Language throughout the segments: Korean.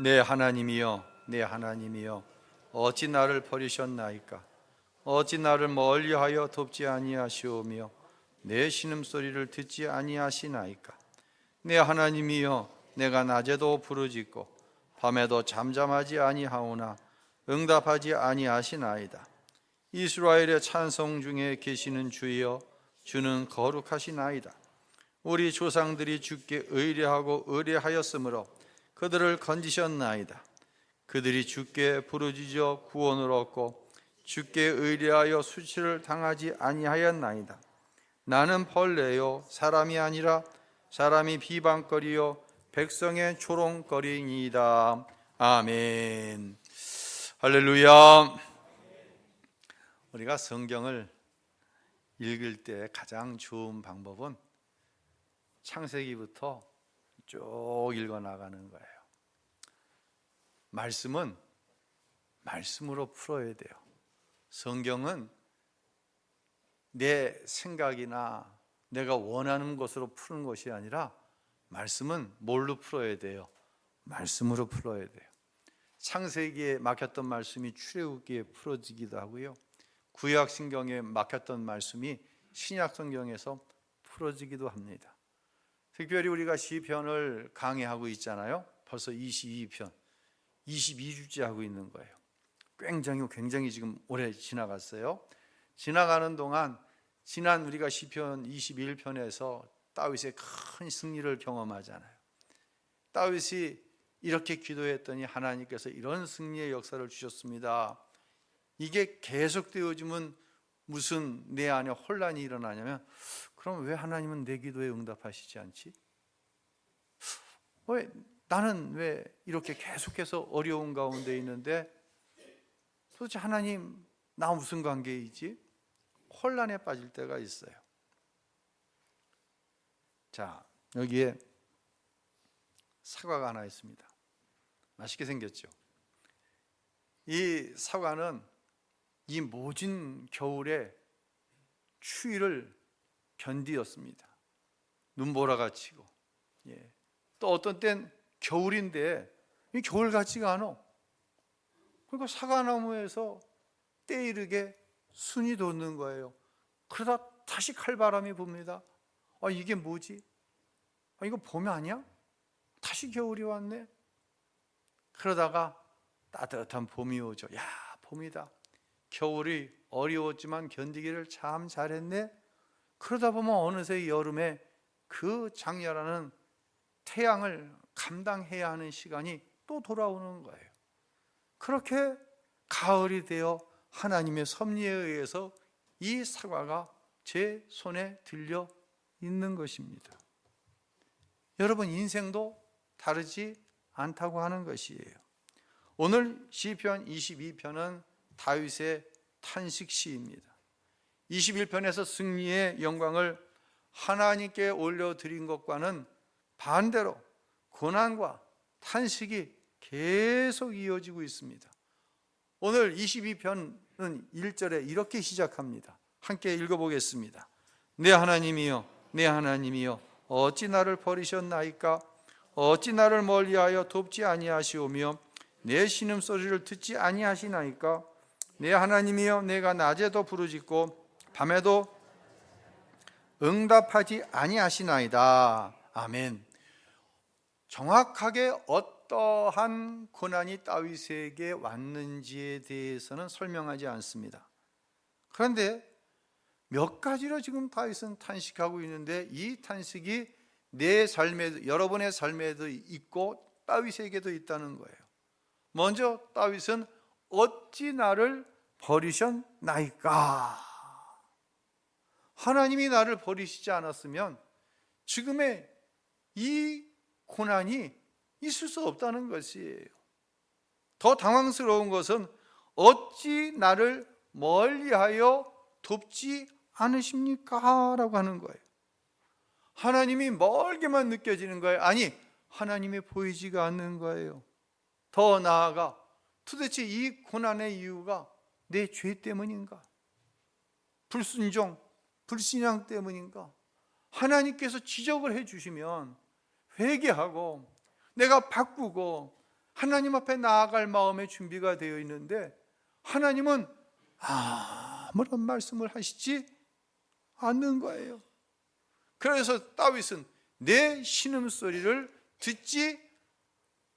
내 하나님이여, 내 하나님이여, 어찌 나를 버리셨나이까? 어찌 나를 멀리하여 돕지 아니하시오며 내 신음소리를 듣지 아니하시나이까? 내 하나님이여, 내가 낮에도 부르짖고 밤에도 잠잠하지 아니하오나 응답하지 아니하시나이다. 이스라엘의 찬송 중에 계시는 주여, 주는 거룩하시나이다. 우리 조상들이 주께 의뢰하고 의뢰하였으므로 그들을 건지셨나이다. 그들이 주께 부르짖어 구원을 얻고 주께 의뢰하여 수치를 당하지 아니하였나이다. 나는 벌레요 사람이 아니라 사람이 비방거리요 백성의 조롱거리니이다. 아멘. 할렐루야. 우리가 성경을 읽을 때 가장 좋은 방법은 창세기부터 쭉 읽어 나가는 거예요. 말씀은 말씀으로 풀어야 돼요. 성경은 내 생각이나 내가 원하는 것으로 푸는 것이 아니라 말씀은 뭘로 풀어야 돼요? 말씀으로 풀어야 돼요. 창세기에 막혔던 말씀이 출애굽기에 풀어지기도 하고요, 구약 성경에 막혔던 말씀이 신약 성경에서 풀어지기도 합니다. 특별히 우리가 시편을 강의하고 있잖아요. 벌써 22편, 22주째 하고 있는 거예요. 굉장히 지금 오래 지나갔어요. 지나가는 동안 지난 우리가 시편 21편에서 다윗의 큰 승리를 경험하잖아요. 다윗이 이렇게 기도했더니 하나님께서 이런 승리의 역사를 주셨습니다. 이게 계속되어지면 무슨 내 안에 혼란이 일어나냐면, 그럼 왜 하나님은 내 기도에 응답하시지 않지? 나는 왜 이렇게 계속해서 어려운 가운데 있는데 도대체 하나님 나 무슨 관계이지? 혼란에 빠질 때가 있어요. 자, 여기에 사과가 하나 있습니다. 맛있게 생겼죠? 이 사과는 이 모진 겨울에 추위를 견디었습니다. 눈보라가 치고, 또 어떤 땐 겨울인데 이 겨울 같지가 않아. 그러니까 사과나무에서 때이르게 순이 돋는 거예요. 그러다 다시 칼바람이 붑니다. 이게 뭐지? 이거 봄이 아니야? 다시 겨울이 왔네. 그러다가 따뜻한 봄이 오죠. 야, 봄이다. 겨울이 어려웠지만 견디기를 참 잘했네. 그러다 보면 어느새 여름에 그 장렬하는 태양을 감당해야 하는 시간이 또 돌아오는 거예요. 그렇게 가을이 되어 하나님의 섭리에 의해서 이 사과가 제 손에 들려 있는 것입니다. 여러분, 인생도 다르지 않다고 하는 것이에요. 오늘 시편 22편은 다윗의 탄식 시입니다. 21편에서 승리의 영광을 하나님께 올려드린 것과는 반대로 고난과 탄식이 계속 이어지고 있습니다. 오늘 22편은 1절에 이렇게 시작합니다. 함께 읽어보겠습니다. 내 하나님이여, 내 하나님이여, 어찌 나를 버리셨나이까? 어찌 나를 멀리하여 돕지 아니하시오며 내 신음소리를 듣지 아니하시나이까? 내 하나님이여, 내가 낮에도 부르짖고 밤에도 응답하지 아니하시나이다. 아멘. 정확하게 어떠한 고난이 다윗에게 왔는지에 대해서는 설명하지 않습니다. 그런데 몇 가지로 지금 다윗은 탄식하고 있는데, 이 탄식이 내 삶에, 여러분의 삶에도 있고 다윗에게도 있다는 거예요. 먼저 다윗은 어찌 나를 버리셨나이까? 하나님이 나를 버리시지 않았으면 지금의 이 고난이 있을 수 없다는 것이에요. 더 당황스러운 것은 어찌 나를 멀리하여 돕지 않으십니까? 라고 하는 거예요. 하나님이 멀게만 느껴지는 거예요. 아니, 하나님이 보이지가 않는 거예요. 더 나아가 도대체 이 고난의 이유가 내 죄 때문인가? 불순종, 불신앙 때문인가? 하나님께서 지적을 해주시면 회개하고 내가 바꾸고 하나님 앞에 나아갈 마음의 준비가 되어 있는데 하나님은 아무런 말씀을 하시지 않는 거예요. 그래서 다윗은 내 신음소리를 듣지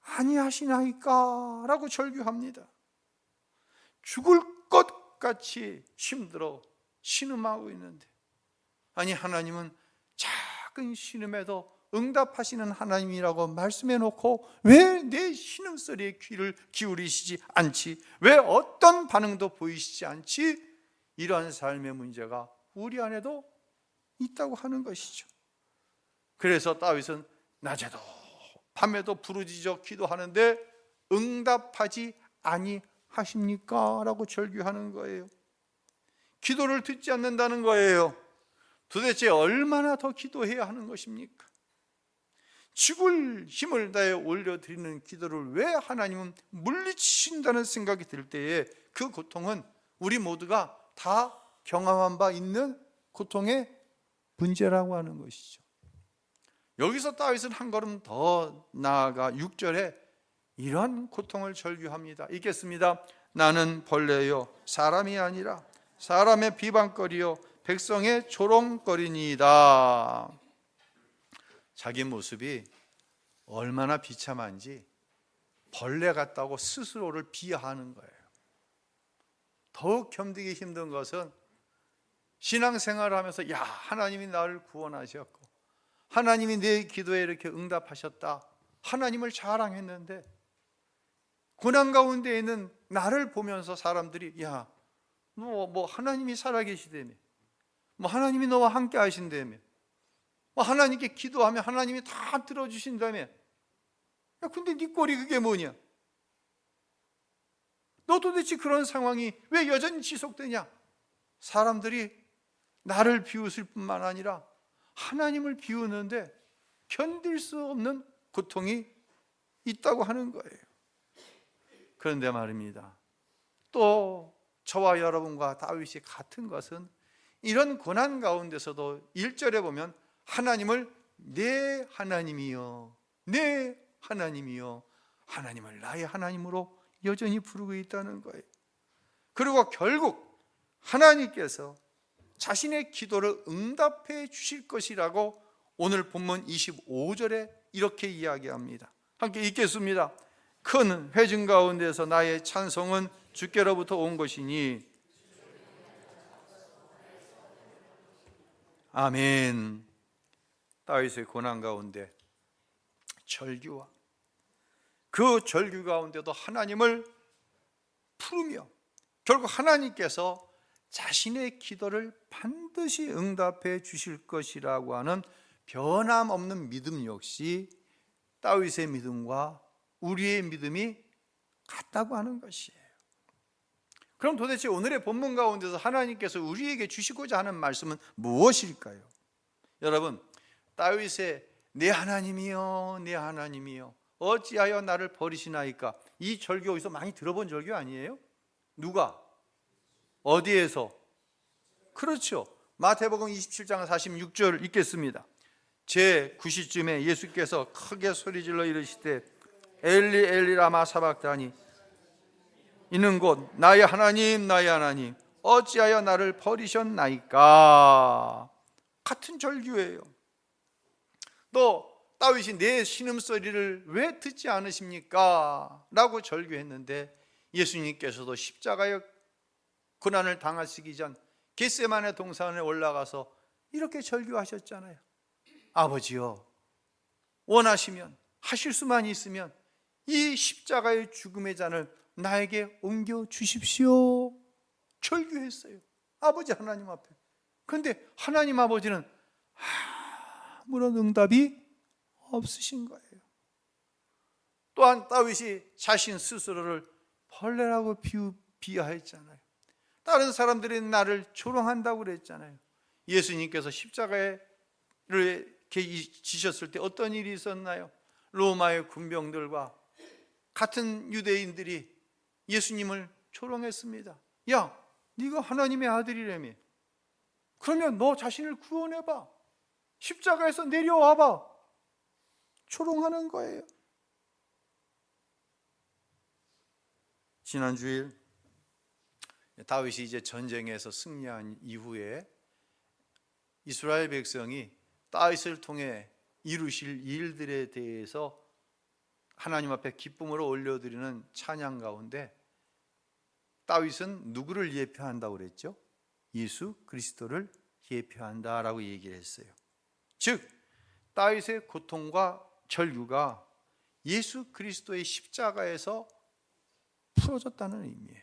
아니하시나이까 라고 절규합니다. 죽을 것 같이 힘들어 신음하고 있는데, 아니 하나님은 작은 신음에도 응답하시는 하나님이라고 말씀해 놓고 왜 내 신음소리에 귀를 기울이시지 않지? 왜 어떤 반응도 보이시지 않지? 이러한 삶의 문제가 우리 안에도 있다고 하는 것이죠. 그래서 다윗은 낮에도 밤에도 부르짖어 기도하는데 응답하지 아니하십니까? 라고 절규하는 거예요. 기도를 듣지 않는다는 거예요. 도대체 얼마나 더 기도해야 하는 것입니까? 죽을 힘을 다해 올려드리는 기도를 왜 하나님은 물리치신다는 생각이 들 때에 그 고통은 우리 모두가 다 경험한 바 있는 고통의 문제라고 하는 것이죠. 여기서 다윗은 한 걸음 더 나아가 6절에 이런 고통을 절규합니다. 읽겠습니다. 나는 벌레요 사람이 아니라 사람의 비방거리요 백성의 조롱거리니이다. 자기 모습이 얼마나 비참한지 벌레 같다고 스스로를 비하하는 거예요. 더욱 견디기 힘든 것은 신앙생활을 하면서 야, 하나님이 나를 구원하셨고 하나님이 내 기도에 이렇게 응답하셨다, 하나님을 자랑했는데 고난 가운데 있는 나를 보면서 사람들이 야, 너 하나님이 살아계시다며, 하나님이 너와 함께 하신다며, 하나님께 기도하면 하나님이 다 들어주신다며. 야, 근데 네 꼴이 그게 뭐냐? 너 도대체 그런 상황이 왜 여전히 지속되냐? 사람들이 나를 비웃을 뿐만 아니라 하나님을 비우는데 견딜 수 없는 고통이 있다고 하는 거예요. 그런데 말입니다, 또 저와 여러분과 다윗이 같은 것은 이런 고난 가운데서도 1절에 보면 하나님을 내 하나님이여, 내 하나님이여, 하나님을 나의 하나님으로 여전히 부르고 있다는 거예요. 그리고 결국 하나님께서 자신의 기도를 응답해 주실 것이라고 오늘 본문 25절에 이렇게 이야기합니다. 함께 읽겠습니다. 큰 회중 가운데서 나의 찬송은 주께로부터 온 것이니. 아멘. 다윗의 고난 가운데 절규와 그 절규 가운데도 하나님을 부르며 결국 하나님께서 자신의 기도를 반드시 응답해 주실 것이라고 하는 변함없는 믿음 역시 다윗의 믿음과 우리의 믿음이 같다고 하는 것이에요. 그럼 도대체 오늘의 본문 가운데서 하나님께서 우리에게 주시고자 하는 말씀은 무엇일까요? 여러분, 다윗의 내 하나님이여, 내 하나님이여, 어찌하여 나를 버리시나이까, 이 절규 어디서 많이 들어본 절규 아니에요? 누가? 어디에서? 그렇죠, 마태복음 27장 46절 읽겠습니다. 제 9시쯤에 예수께서 크게 소리질러 이르시되 엘리 엘리 라마 사박다니, 이는 곧 나의 하나님 나의 하나님 어찌하여 나를 버리셨나이까. 같은 절규예요. 또 다윗이 내 신음소리를 왜 듣지 않으십니까? 라고 절규했는데 예수님께서도 십자가의 고난을 당하시기 전 겟세마네 동산에 올라가서 이렇게 절규하셨잖아요. 아버지여, 원하시면, 하실 수만 있으면 이 십자가의 죽음의 잔을 나에게 옮겨 주십시오. 절규했어요, 아버지 하나님 앞에. 그런데 하나님 아버지는 아무런 응답이 없으신 거예요. 또한 다윗이 자신 스스로를 벌레라고 비하했잖아요. 다른 사람들이 나를 조롱한다고 그랬잖아요. 예수님께서 십자가를 지셨을 때 어떤 일이 있었나요? 로마의 군병들과 같은 유대인들이 예수님을 조롱했습니다. 야, 네가 하나님의 아들이라며, 그러면 너 자신을 구원해봐, 십자가에서 내려와봐, 조롱하는 거예요. 지난 주일 다윗이 이제 전쟁에서 승리한 이후에 이스라엘 백성이 다윗을 통해 이루실 일들에 대해서 하나님 앞에 기쁨으로 올려드리는 찬양 가운데 다윗은 누구를 예표한다고 그랬죠? 예수 그리스도를 예표한다라고 얘기를 했어요. 즉 다윗의 고통과 절규가 예수 그리스도의 십자가에서 풀어졌다는 의미예요.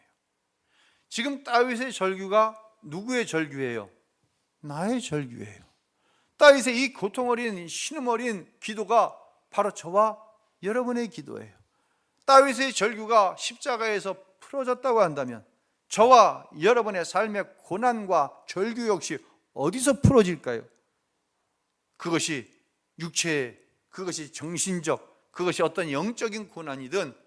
지금 다윗의 절규가 누구의 절규예요? 나의 절규예요. 다윗의 이 고통 어린 신음 어린 기도가 바로 저와 여러분의 기도예요. 다윗의 절규가 십자가에서 풀어졌다고 한다면 저와 여러분의 삶의 고난과 절규 역시 어디서 풀어질까요? 그것이 육체의, 그것이 정신적, 그것이 어떤 영적인 고난이든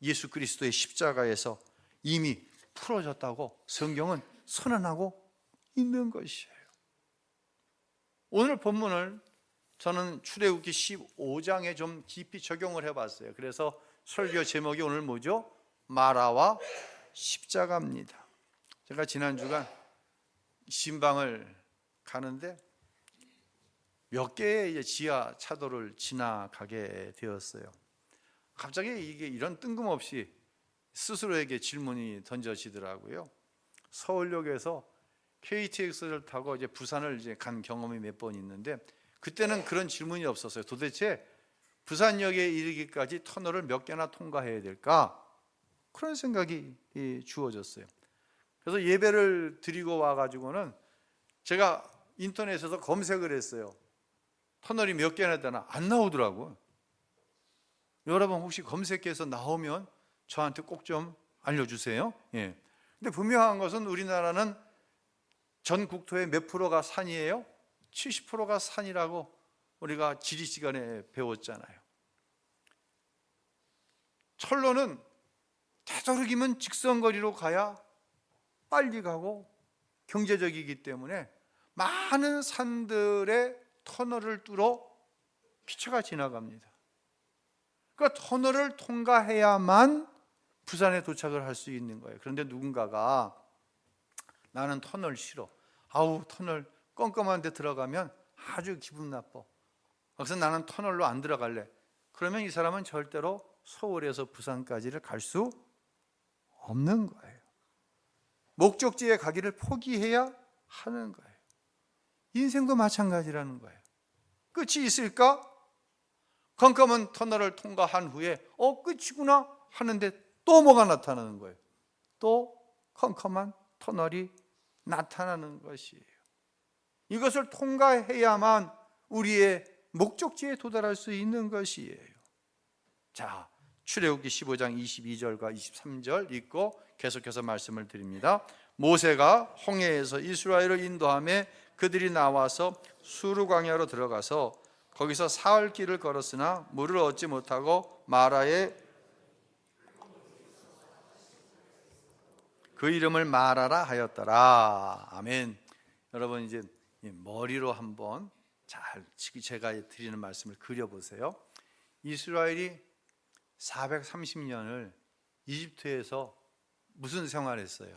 예수 그리스도의 십자가에서 이미 풀어졌다고 성경은 선언하고 있는 것이에요. 오늘 본문을 저는 출애굽기 15장에 좀 깊이 적용을 해봤어요. 그래서 설교 제목이 오늘 뭐죠? 마라와 십자가입니다. 제가 지난 주간 신방을 가는데 몇 개의 지하 차도를 지나가게 되었어요. 갑자기 이게 이런 뜬금없이 스스로에게 질문이 던져지더라고요. 서울역에서 KTX를 타고 이제 부산을 이제 간 경험이 몇 번 있는데 그때는 그런 질문이 없었어요. 도대체 부산역에 이르기까지 터널을 몇 개나 통과해야 될까? 그런 생각이 주어졌어요. 그래서 예배를 드리고 와가지고는 제가 인터넷에서 검색을 했어요. 터널이 몇 개나 되나? 안 나오더라고요. 여러분 혹시 검색해서 나오면 저한테 꼭 좀 알려주세요. 예. 근데 분명한 것은 우리나라는 전 국토의 몇 프로가 산이에요? 70%가 산이라고 우리가 지리 시간에 배웠잖아요. 철로는 되도록이면 직선거리로 가야 빨리 가고 경제적이기 때문에 많은 산들의 터널을 뚫어 기차가 지나갑니다. 그 터널을 통과해야만 부산에 도착을 할 수 있는 거예요. 그런데 누군가가 나는 터널 싫어. 아우 터널 껌껌한 데 들어가면 아주 기분 나빠. 그래서 나는 터널로 안 들어갈래. 그러면 이 사람은 절대로 서울에서 부산까지를 갈 수 없는 거예요. 목적지에 가기를 포기해야 하는 거예요. 인생도 마찬가지라는 거예요. 끝이 있을까? 컴컴한 터널을 통과한 후에 끝이구나 하는데 또 뭐가 나타나는 거예요? 또 컴컴한 터널이 나타나는 것이에요. 이것을 통과해야만 우리의 목적지에 도달할 수 있는 것이에요. 자, 출애굽기 15장 22절과 23절 읽고 계속해서 말씀을 드립니다. 모세가 홍해에서 이스라엘을 인도하며 그들이 나와서 수르 광야로 들어가서 거기서 사흘 길을 걸었으나 물을 얻지 못하고 마라에 그 이름을 마라라 하였더라. 아멘. 여러분 이제 머리로 한번 잘 제가 드리는 말씀을 그려보세요. 이스라엘이 430년을 이집트에서 무슨 생활했어요?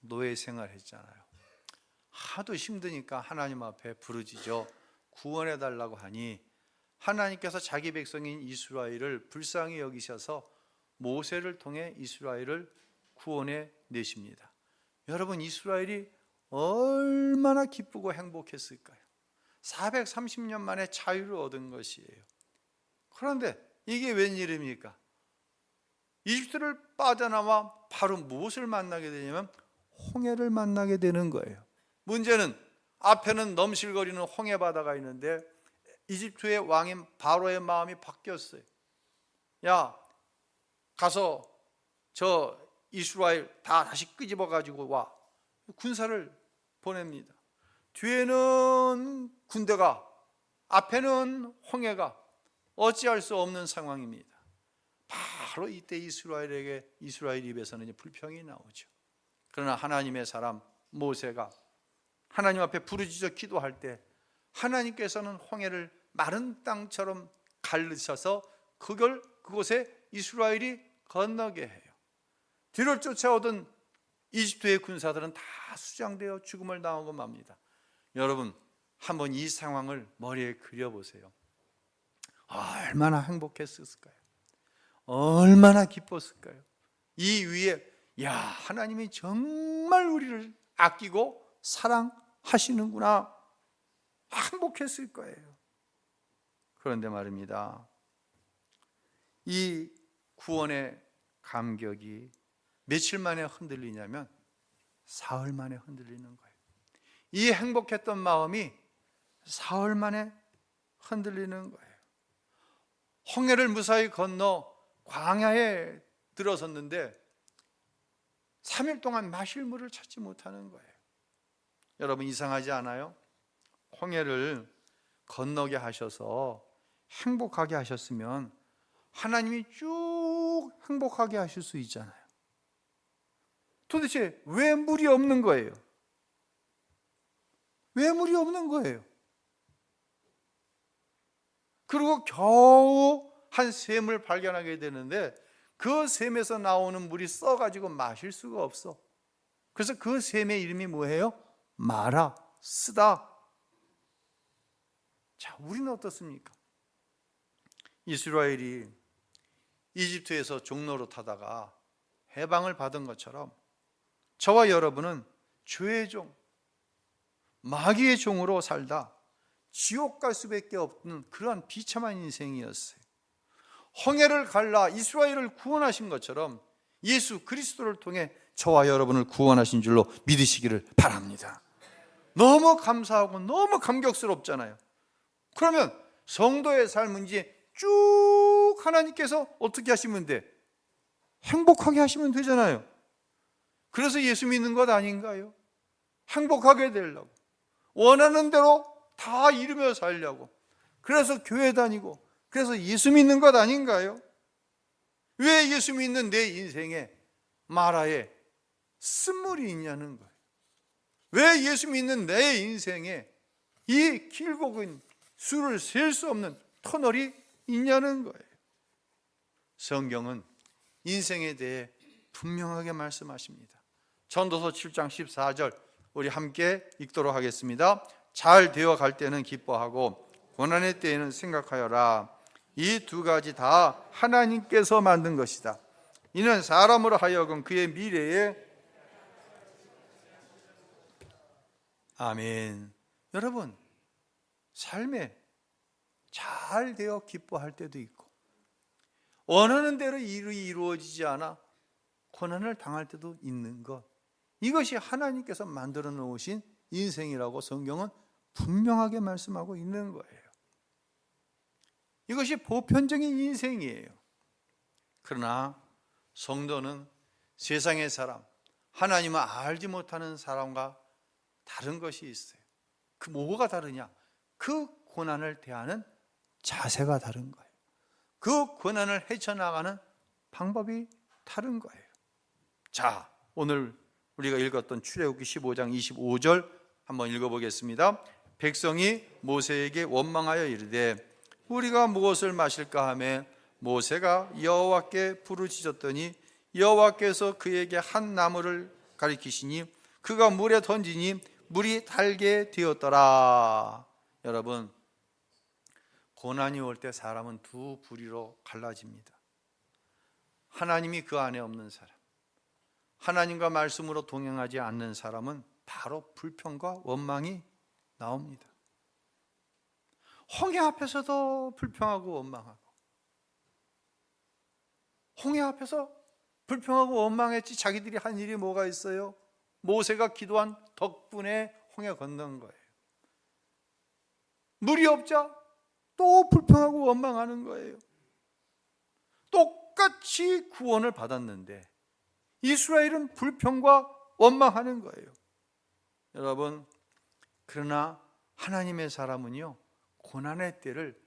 노예 생활했잖아요. 하도 힘드니까 하나님 앞에 부르짖어 구원해 달라고 하니 하나님께서 자기 백성인 이스라엘을 불쌍히 여기셔서 모세를 통해 이스라엘을 구원해 내십니다. 여러분 이스라엘이 얼마나 기쁘고 행복했을까요? 430년 만에 자유를 얻은 것이에요. 그런데 이게 웬일입니까? 이집트를 빠져나와 바로 무엇을 만나게 되냐면 홍해를 만나게 되는 거예요. 문제는 앞에는 넘실거리는 홍해 바다가 있는데 이집트의 왕인 바로의 마음이 바뀌었어요. 야, 가서 저 이스라엘 다 다시 끄집어 가지고 와. 군사를 보냅니다. 뒤에는 군대가, 앞에는 홍해가 어찌할 수 없는 상황입니다. 바로 이때 이스라엘 입에서는 이제 불평이 나오죠. 그러나 하나님의 사람 모세가 하나님 앞에 부르짖어 기도할 때 하나님께서는 홍해를 마른 땅처럼 갈르셔서 그곳에 이스라엘이 건너게 해요. 뒤를 쫓아오던 이집트의 군사들은 다 수장되어 죽음을 당하고 맙니다. 여러분, 한번 이 상황을 머리에 그려보세요. 얼마나 행복했을까요? 얼마나 기뻤을까요? 이 위에 하나님이 정말 우리를 아끼고 사랑하시는구나, 행복했을 거예요. 그런데 말입니다, 이 구원의 감격이 며칠 만에 흔들리냐면 사흘 만에 흔들리는 거예요. 이 행복했던 마음이 사흘 만에 흔들리는 거예요. 홍해를 무사히 건너 광야에 들어섰는데 3일 동안 마실 물을 찾지 못하는 거예요. 여러분, 이상하지 않아요? 홍해를 건너게 하셔서 행복하게 하셨으면 하나님이 쭉 행복하게 하실 수 있잖아요. 도대체 왜 물이 없는 거예요? 왜 물이 없는 거예요? 그리고 겨우 한 샘을 발견하게 되는데 그 샘에서 나오는 물이 써가지고 마실 수가 없어. 그래서 그 샘의 이름이 뭐예요? 마라, 쓰다. 자, 우리는 어떻습니까? 이스라엘이 이집트에서 종로로 타다가 해방을 받은 것처럼 저와 여러분은 죄의 종, 마귀의 종으로 살다 지옥 갈 수밖에 없는 그러한 비참한 인생이었어요. 홍해를 갈라 이스라엘을 구원하신 것처럼 예수 그리스도를 통해 저와 여러분을 구원하신 줄로 믿으시기를 바랍니다. 너무 감사하고 너무 감격스럽잖아요. 그러면 성도의 삶은 이제 쭉 하나님께서 어떻게 하시면 돼? 행복하게 하시면 되잖아요. 그래서 예수 믿는 것 아닌가요? 행복하게 되려고, 원하는 대로 다 이루며 살려고, 그래서 교회 다니고, 그래서 예수 믿는 것 아닌가요? 왜 예수 믿는 내 인생에 마라에 쓴물이 있냐는 거예요. 왜 예수 믿는 내 인생에 이 길고 긴 수를 셀 수 없는 터널이 있냐는 거예요. 성경은 인생에 대해 분명하게 말씀하십니다. 전도서 7장 14절 우리 함께 읽도록 하겠습니다. 잘 되어 갈 때는 기뻐하고 고난의 때에는 생각하여라. 이 두 가지 다 하나님께서 만든 것이다. 이는 사람으로 하여금 그의 미래에 아멘. 여러분, 삶에 잘 되어 기뻐할 때도 있고 원하는 대로 일이 이루어지지 않아 고난을 당할 때도 있는 것, 이것이 하나님께서 만들어 놓으신 인생이라고 성경은 분명하게 말씀하고 있는 거예요. 이것이 보편적인 인생이에요. 그러나 성도는 세상의 사람, 하나님을 알지 못하는 사람과 다른 것이 있어요. 그 뭐가 다르냐? 그 고난을 대하는 자세가 다른 거예요. 그 고난을 헤쳐나가는 방법이 다른 거예요. 자, 오늘 우리가 읽었던 출애굽기 15장 25절 한번 읽어보겠습니다. 백성이 모세에게 원망하여 이르되 우리가 무엇을 마실까 하매 모세가 여호와께 부르짖었더니 여호와께서 그에게 한 나무를 가리키시니 그가 물에 던지니 물이 달게 되었더라. 여러분, 고난이 올 때 사람은 두 부류로 갈라집니다. 하나님이 그 안에 없는 사람, 하나님과 말씀으로 동행하지 않는 사람은 바로 불평과 원망이 나옵니다. 홍해 앞에서도 불평하고 원망하고, 홍해 앞에서 불평하고 원망했지 자기들이 한 일이 뭐가 있어요? 모세가 기도한 덕분에 홍해 건넌 거예요. 물이 없자 또 불평하고 원망하는 거예요. 똑같이 구원을 받았는데 이스라엘은 불평과 원망하는 거예요. 여러분, 그러나 하나님의 사람은요, 고난의 때를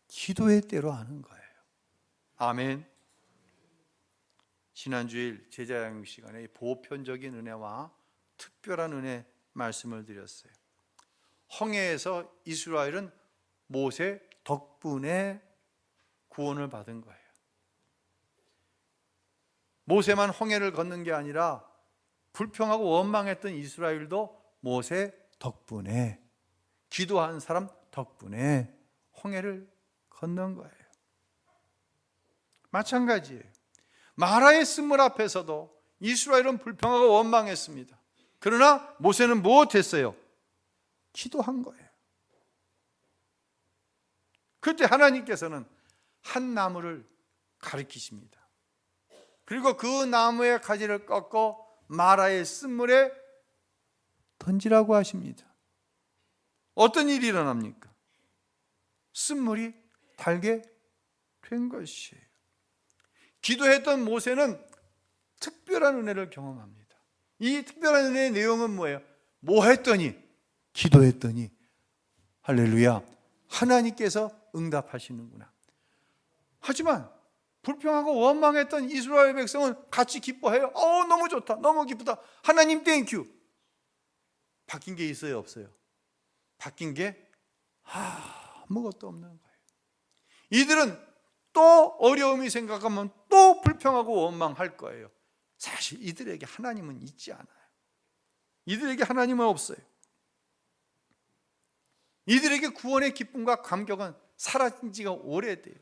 기도의 때로 하는 거예요. 아멘. 지난주일 제자양육 시간에 보편적인 은혜와 특별한 은혜 말씀을 드렸어요. 홍해에서 이스라엘은 모세 덕분에 구원을 받은 거예요. 모세만 홍해를 걷는 게 아니라 불평하고 원망했던 이스라엘도 모세 덕분에, 기도한 사람 덕분에 홍해를 건넌 거예요. 마찬가지예요. 마라의 쓴물 앞에서도 이스라엘은 불평하고 원망했습니다. 그러나 모세는 무엇했어요? 기도한 거예요. 그때 하나님께서는 한 나무를 가리키십니다. 그리고 그 나무의 가지를 꺾어 마라의 쓴물에 던지라고 하십니다. 어떤 일이 일어납니까? 쓴물이 달게 된 것이에요. 기도했던 모세는 특별한 은혜를 경험합니다. 이 특별한 은혜의 내용은 뭐예요? 뭐 했더니? 기도했더니 할렐루야, 하나님께서 응답하시는구나. 하지만 불평하고 원망했던 이스라엘 백성은 같이 기뻐해요. 너무 좋다, 너무 기쁘다, 하나님 땡큐. 바뀐 게 있어요, 없어요? 바뀐 게 아무것도 없는 거예요. 이들은 또 어려움이 생각하면 또 불평하고 원망할 거예요. 사실 이들에게 하나님은 있지 않아요. 이들에게 하나님은 없어요. 이들에게 구원의 기쁨과 감격은 사라진 지가 오래돼요.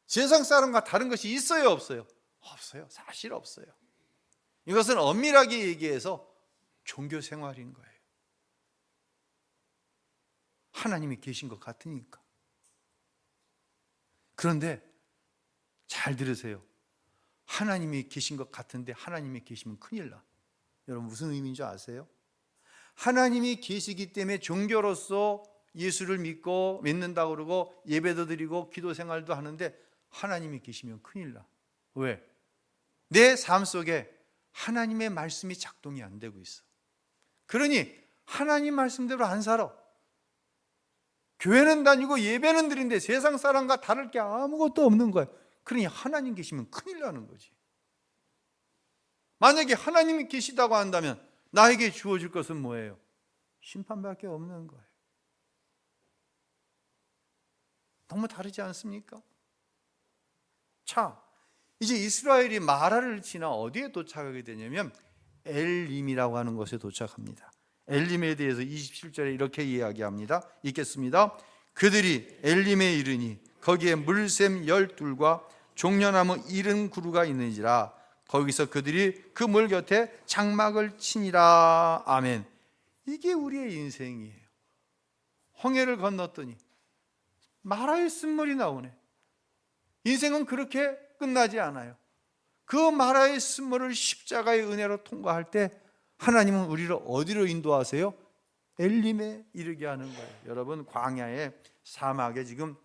세상 사람과 다른 것이 있어요, 없어요? 없어요. 사실 없어요. 이것은 엄밀하게 얘기해서 종교 생활인 거예요. 하나님이 계신 것 같으니까. 그런데 잘 들으세요. 하나님이 계신 것 같은데 하나님이 계시면 큰일 나. 여러분 무슨 의미인 줄 아세요? 하나님이 계시기 때문에 종교로서 예수를 믿는다고 그러고 예배도 드리고 기도 생활도 하는데 하나님이 계시면 큰일 나. 왜? 내 삶 속에 하나님의 말씀이 작동이 안 되고 있어. 그러니 하나님 말씀대로 안 살아. 교회는 다니고 예배는 드리는데 세상 사람과 다를 게 아무것도 없는 거예요. 그러니 하나님 계시면 큰일 나는 거지. 만약에 하나님이 계시다고 한다면 나에게 주어질 것은 뭐예요? 심판밖에 없는 거예요. 너무 다르지 않습니까? 자, 이제 이스라엘이 마라를 지나 어디에 도착하게 되냐면 엘림이라고 하는 곳에 도착합니다. 엘림에 대해서 27절에 이렇게 이야기합니다. 읽겠습니다. 그들이 엘림에 이르니 거기에 물샘 12과 종려나무 70그루가 있는지라 거기서 그들이 그 물 곁에 장막을 치니라. 아멘. 이게 우리의 인생이에요. 홍해를 건넜더니 마라의 쓴물이 나오네. 인생은 그렇게 끝나지 않아요. 그 마라의 쓴물을 십자가의 은혜로 통과할 때 하나님은 우리를 어디로 인도하세요? 엘림에 이르게 하는 거예요. 여러분, 광야에 사막에 지금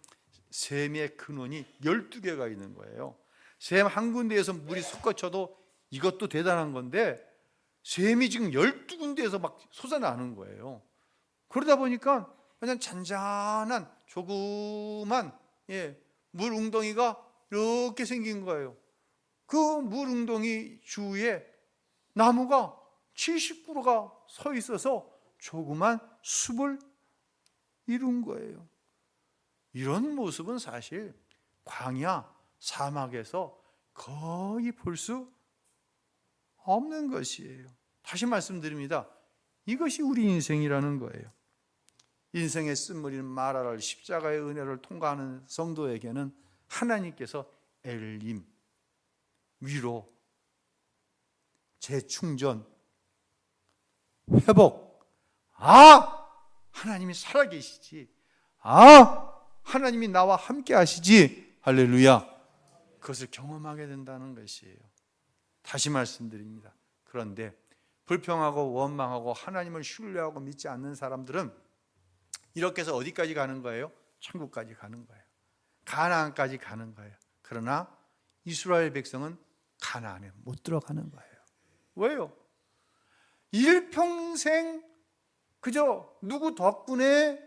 샘의 근원이 12개가 있는 거예요. 샘 한 군데에서 물이 솟구쳐도 이것도 대단한 건데 샘이 지금 12군데에서 막 솟아나는 거예요. 그러다 보니까 그냥 잔잔한 조그만 물 웅덩이가 이렇게 생긴 거예요. 그 물 웅덩이 주위에 나무가 70그루가 서 있어서 조그만 숲을 이룬 거예요. 이런 모습은 사실 광야, 사막에서 거의 볼 수 없는 것이에요. 다시 말씀드립니다. 이것이 우리 인생이라는 거예요. 인생의 쓴물인 마라를 십자가의 은혜를 통과하는 성도에게는 하나님께서 엘림, 위로, 재충전, 회복. 하나님이 살아계시지. 하나님이 나와 함께 하시지. 할렐루야. 그것을 경험하게 된다는 것이에요. 다시 말씀드립니다. 그런데 불평하고 원망하고 하나님을 신뢰하고 믿지 않는 사람들은 이렇게 해서 어디까지 가는 거예요? 천국까지 가는 거예요. 가나안까지 가는 거예요. 그러나 이스라엘 백성은 가나안에 못 들어가는 거예요. 왜요? 일평생 그저 누구 덕분에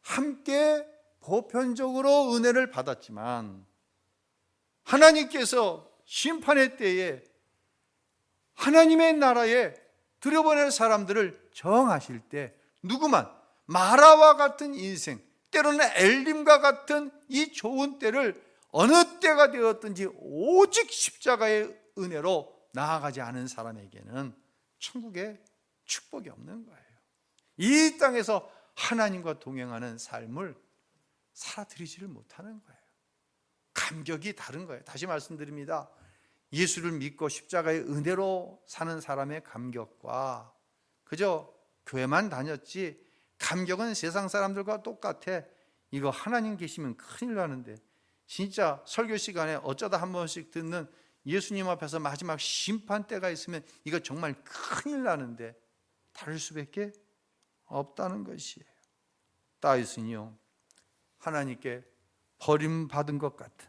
함께 보편적으로 은혜를 받았지만 하나님께서 심판의 때에 하나님의 나라에 들여보낼 사람들을 정하실 때 누구만 마라와 같은 인생, 때로는 엘림과 같은 이 좋은 때를 어느 때가 되었든지 오직 십자가의 은혜로 나아가지 않은 사람에게는 천국에 축복이 없는 거예요. 이 땅에서 하나님과 동행하는 삶을 살아들이지를 못하는 거예요. 감격이 다른 거예요. 다시 말씀드립니다. 예수를 믿고 십자가의 은혜로 사는 사람의 감격과 그저 교회만 다녔지 감격은 세상 사람들과 똑같아. 이거 하나님 계시면 큰일 나는데, 진짜 설교 시간에 어쩌다 한 번씩 듣는 예수님 앞에서 마지막 심판 때가 있으면 이거 정말 큰일 나는데 다를 수밖에 없다는 것이에요. 다윗은요, 하나님께 버림받은 것 같은,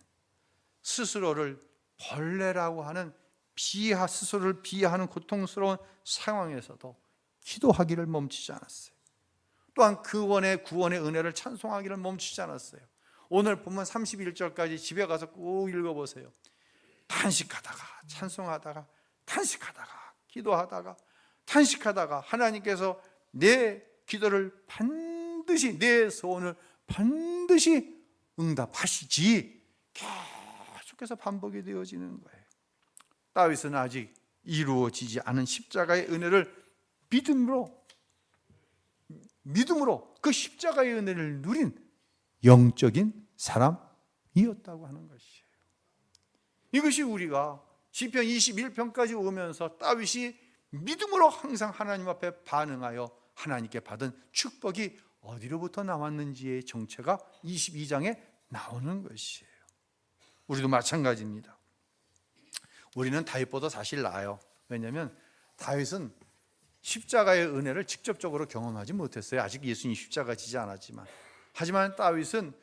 스스로를 벌레라고 하는 스스로를 비하하는 고통스러운 상황에서도 기도하기를 멈추지 않았어요. 또한 구원의 은혜를 찬송하기를 멈추지 않았어요. 오늘 본문 31절까지 집에 가서 꼭 읽어보세요. 탄식하다가 찬송하다가 탄식하다가 기도하다가 탄식하다가 하나님께서 내 기도를 반드시, 내 소원을 반드시 응답하시지, 계속해서 반복이 되어지는 거예요. 다윗은 아직 이루어지지 않은 십자가의 은혜를 믿음으로 그 십자가의 은혜를 누린 영적인 사람이었다고 하는 것이에요. 이것이 우리가 시편 21편까지 오면서 다윗이 믿음으로 항상 하나님 앞에 반응하여 하나님께 받은 축복이 어디로부터 나왔는지의 정체가 22장에 나오는 것이에요. 우리도 마찬가지입니다. 우리는 다윗보다 사실 나아요. 왜냐하면 다윗은 십자가의 은혜를 직접적으로 경험하지 못했어요. 아직 예수님이 십자가 지지 않았지만. 하지만 다윗은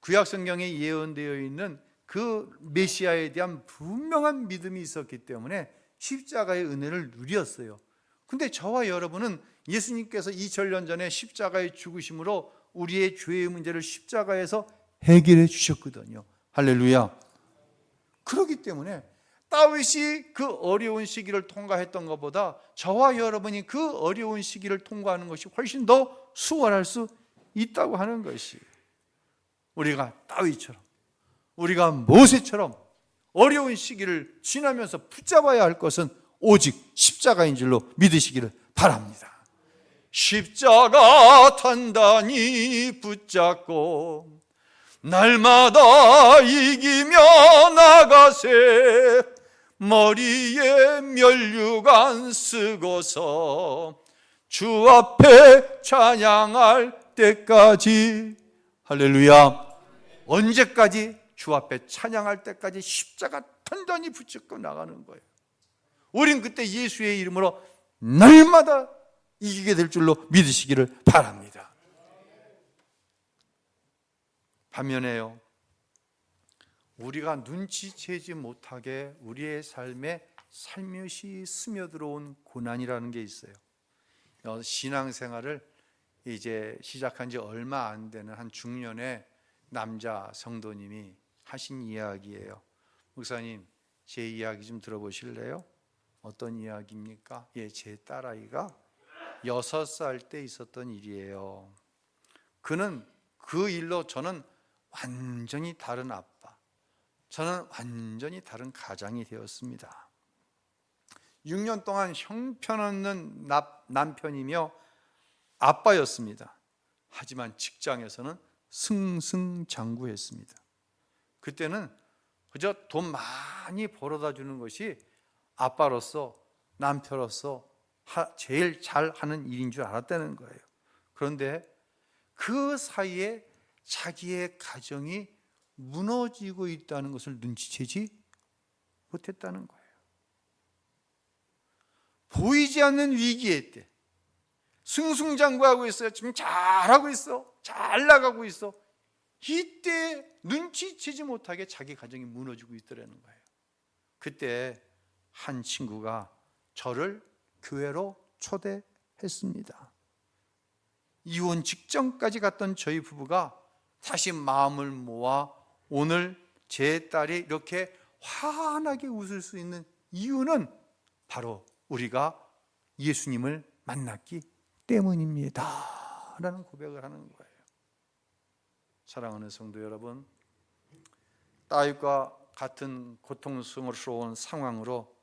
구약 성경에 예언되어 있는 그 메시아에 대한 분명한 믿음이 있었기 때문에 십자가의 은혜를 누렸어요. 근데 저와 여러분은 예수님께서 2000년 전에 십자가의 죽으심으로 우리의 죄의 문제를 십자가에서 해결해 주셨거든요. 할렐루야. 그렇기 때문에 다윗이 그 어려운 시기를 통과했던 것보다 저와 여러분이 그 어려운 시기를 통과하는 것이 훨씬 더 수월할 수 있다고 하는 것이, 우리가 다윗처럼, 우리가 모세처럼 어려운 시기를 지나면서 붙잡아야 할 것은 오직 십자가인 줄로 믿으시기를 바랍니다. 십자가 단단히 붙잡고 날마다 이기며 나가세, 머리에 면류관 쓰고서 주 앞에 찬양할 때까지. 할렐루야. 언제까지? 주 앞에 찬양할 때까지 십자가 단단히 붙잡고 나가는 거예요. 우린 그때 예수의 이름으로 날마다 이기게 될 줄로 믿으시기를 바랍니다. 반면에요, 우리가 눈치채지 못하게 우리의 삶에 살며시 스며들어온 고난이라는 게 있어요. 신앙생활을 이제 시작한 지 얼마 안 되는 한 중년의 남자 성도님이 하신 이야기예요. 목사님, 제 이야기 좀 들어보실래요? 어떤 이야기입니까? 예, 제 딸아이가 6살 때 있었던 일이에요. 그는 그 일로 저는 완전히 다른 아빠, 저는 완전히 다른 가장이 되었습니다. 6년 동안 형편없는 남편이며 아빠였습니다. 하지만 직장에서는 승승장구했습니다. 그때는 그저 돈 많이 벌어다 주는 것이 아빠로서, 남편으로서 제일 잘하는 일인 줄 알았다는 거예요. 그런데 그 사이에 자기의 가정이 무너지고 있다는 것을 눈치채지 못했다는 거예요. 보이지 않는 위기의 때 승승장구하고 있어요. 지금 잘하고 있어, 잘 나가고 있어. 이때 눈치채지 못하게 자기 가정이 무너지고 있더라는 거예요. 그때 한 친구가 저를 교회로 초대했습니다. 이혼 직전까지 갔던 저희 부부가 다시 마음을 모아 오늘 제 딸이 이렇게 환하게 웃을 수 있는 이유는 바로 우리가 예수님을 만났기 때문입니다 라는 고백을 하는 거예요. 사랑하는 성도 여러분, 다윗과 같은 고통스러운 상황으로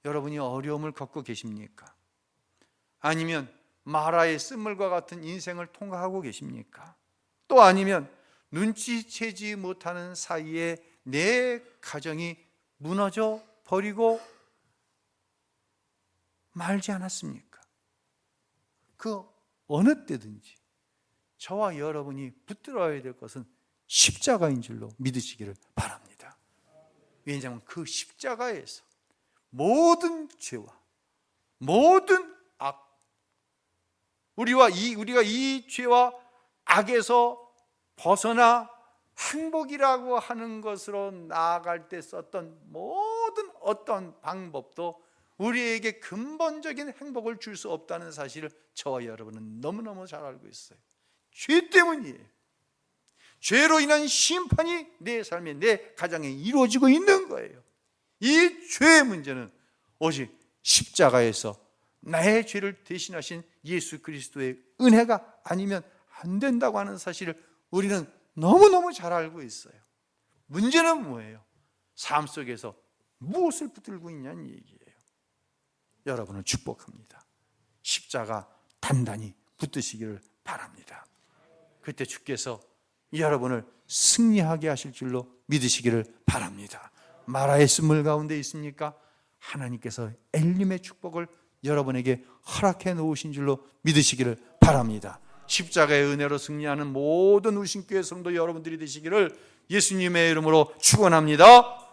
여러분이 어려움을 겪고 계십니까? 아니면 마라의 쓴물과 같은 인생을 통과하고 계십니까? 또 아니면 눈치채지 못하는 사이에 내 가정이 무너져 버리고 말지 않았습니까? 그 어느 때든지 저와 여러분이 붙들어야 될 것은 십자가인 줄로 믿으시기를 바랍니다. 왜냐하면 그 십자가에서 모든 죄와 모든 악, 우리가 이 죄와 악에서 벗어나 행복이라고 하는 것으로 나아갈 때 썼던 모든 어떤 방법도 우리에게 근본적인 행복을 줄 수 없다는 사실을 저와 여러분은 너무너무 잘 알고 있어요. 죄 때문이에요. 죄로 인한 심판이 내 삶에, 내 가정에 이루어지고 있는 거예요. 이 죄의 문제는 오직 십자가에서 나의 죄를 대신하신 예수 그리스도의 은혜가 아니면 안 된다고 하는 사실을 우리는 너무너무 잘 알고 있어요. 문제는 뭐예요? 삶 속에서 무엇을 붙들고 있냐는 얘기예요. 여러분을 축복합니다. 십자가 단단히 붙드시기를 바랍니다. 그때 주께서 여러분을 승리하게 하실 줄로 믿으시기를 바랍니다. 마라의 쓴물 가운데 있습니까? 하나님께서 엘림의 축복을 여러분에게 허락해 놓으신 줄로 믿으시기를 바랍니다. 십자가의 은혜로 승리하는 모든 우신교회 성도 여러분들이 되시기를 예수님의 이름으로 축원합니다.